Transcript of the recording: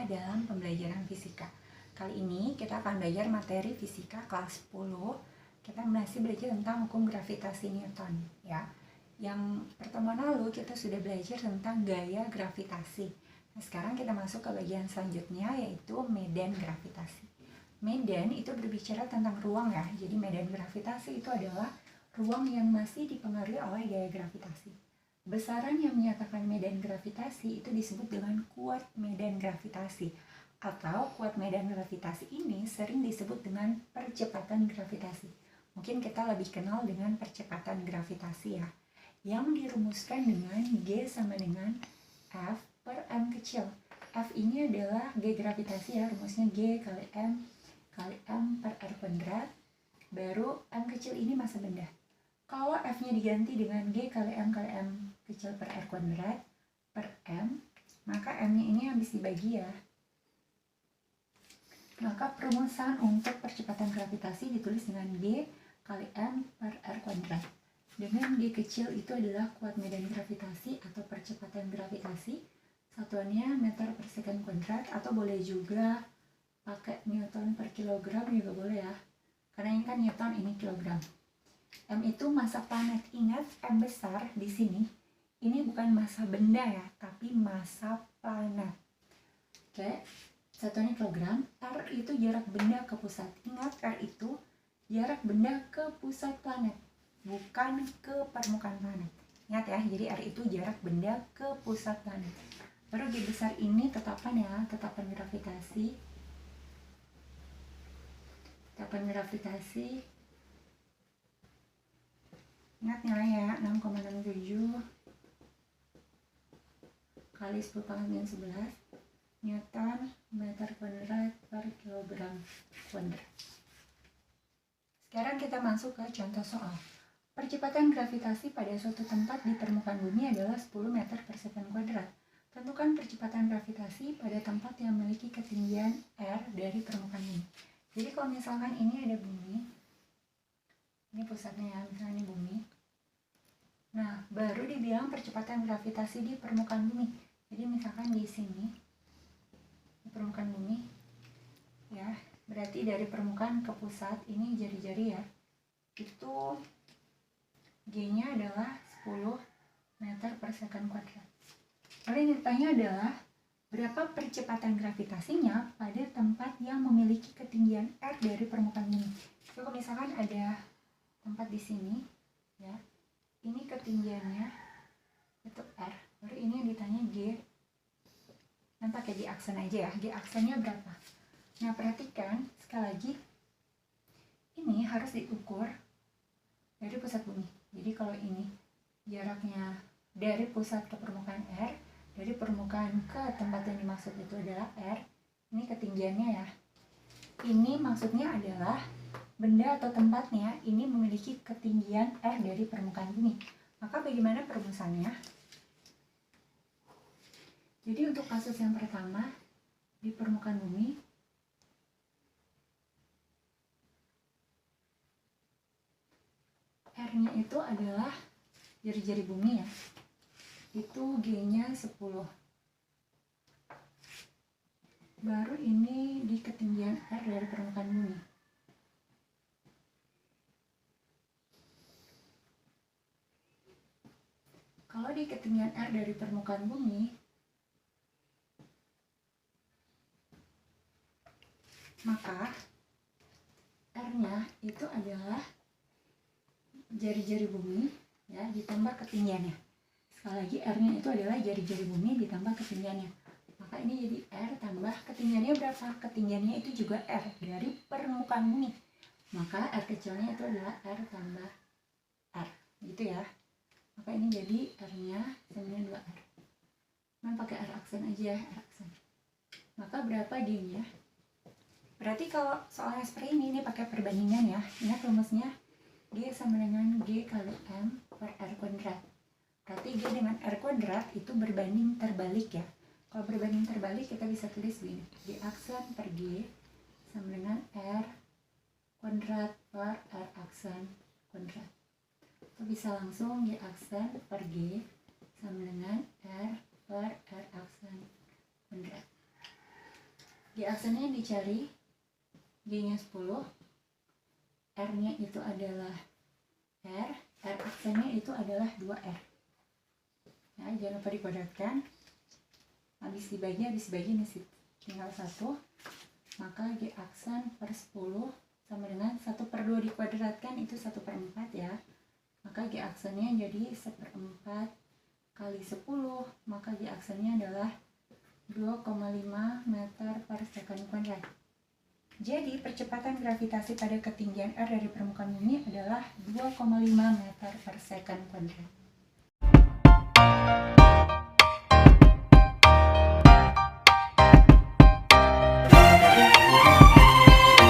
berjumpa dalam pembelajaran fisika. Kali ini kita akan belajar materi fisika kelas 10. Kita masih belajar tentang hukum gravitasi Newton ya. Yang pertemuan lalu kita sudah belajar tentang gaya gravitasi. Nah, sekarang kita masuk ke bagian selanjutnya, yaitu medan gravitasi. Medan itu berbicara tentang ruang ya. Jadi medan gravitasi itu adalah ruang yang masih dipengaruhi oleh gaya gravitasi. Besaran yang menyatakan medan gravitasi itu disebut dengan kuat medan gravitasi, atau kuat medan gravitasi ini sering disebut dengan percepatan gravitasi. Mungkin kita lebih kenal dengan percepatan gravitasi ya, yang dirumuskan dengan G sama dengan F per M kecil. F ini adalah G gravitasi ya, rumusnya G kali M per R kuadrat, baru M kecil ini massa benda. Kalau F-nya diganti dengan G kali M kecil per R kuadrat per M, maka M-nya ini habis dibagi ya. Maka perumusan untuk percepatan gravitasi ditulis dengan G kali M per R kuadrat. Dengan G kecil itu adalah kuat medan gravitasi atau percepatan gravitasi. Satuannya meter per second kuadrat, atau boleh juga pakai Newton per kilogram juga boleh ya. Karena ini kan Newton, ini kilogram. M itu massa planet. Ingat, M besar di sini ini bukan massa benda ya, tapi massa planet. Oke, satuannya kilogram. R itu jarak benda ke pusat. Ingat, R itu jarak benda ke pusat planet, bukan ke permukaan planet. Ingat ya, jadi R itu jarak benda ke pusat planet. Baru G besar ini tetapan ya, tetapan gravitasi. Tetapan gravitasi. Ingat nilainya 6,67 kali 10 pangkat minus 11 Newton meter kuadrat per kilogram kuadrat. Sekarang kita masuk ke contoh soal. Percepatan gravitasi pada suatu tempat di permukaan bumi adalah 10 meter per second kuadrat. Tentukan percepatan gravitasi pada tempat yang memiliki ketinggian R dari permukaan bumi. Jadi kalau misalkan ini ada bumi, ini pusatnya ya, misalnya ini bumi. Nah, baru dibilang percepatan gravitasi di permukaan bumi. Jadi misalkan di sini, di permukaan bumi, ya, berarti dari permukaan ke pusat, ini jari-jari ya, itu G-nya adalah 10 meter per second kuadrat. Lalu yang ditanya adalah, berapa percepatan gravitasinya pada tempat yang memiliki ketinggian R dari permukaan bumi. Jadi kalau misalkan ada tempat di sini, ya, ini ketinggiannya itu R, baru ini yang ditanya G, dan pakai G aksen aja ya, G aksennya berapa. Nah perhatikan sekali lagi, ini harus diukur dari pusat bumi. Jadi kalau ini jaraknya dari pusat ke permukaan R, dari permukaan ke tempat yang dimaksud itu adalah R, ini ketinggiannya ya. Ini maksudnya adalah benda atau tempatnya ini memiliki ketinggian R dari permukaan bumi. Maka bagaimana perumusannya? Jadi untuk kasus yang pertama, di permukaan bumi, R-nya itu adalah jari-jari bumi ya. Itu G-nya 10. Baru ini di ketinggian R dari permukaan bumi. Kalau di ketinggian R dari permukaan bumi, maka R-nya itu adalah jari-jari bumi ya, ditambah ketinggiannya. Sekali lagi, R-nya itu adalah jari-jari bumi ditambah ketinggiannya. Maka ini jadi R tambah ketinggiannya berapa? Ketinggiannya itu juga R dari permukaan bumi. Maka R kecilnya itu adalah R tambah R, gitu ya. Maka ini jadi R-nya sama 2R. Nah, pakai R aksen aja ya, R aksen. Maka berapa G-nya? Berarti kalau soalnya seperti ini pakai perbandingan ya. Ingat rumusnya, G sama dengan G kali M per R kuadrat. Berarti G dengan R kuadrat itu berbanding terbalik ya. Kalau berbanding terbalik kita bisa tulis begini, G aksen per G sama dengan R kuadrat per R aksen kuadrat. Itu bisa langsung G aksen per G sama dengan R per R aksen kuadrat. G aksennya dicari, G-nya 10, R-nya itu adalah R aksennya itu adalah 2R. Nah, jangan lupa dikuadratkan. Habis dibagi masih tinggal 1. Maka G aksen per 10 sama dengan 1/2 dikuadratkan itu 1/4 ya. Maka G aksennya jadi 1/4 kali 10, maka G aksennya adalah 2,5 meter per second kuadrat. Jadi percepatan gravitasi pada ketinggian R dari permukaan bumi adalah 2,5 meter per second kuadrat.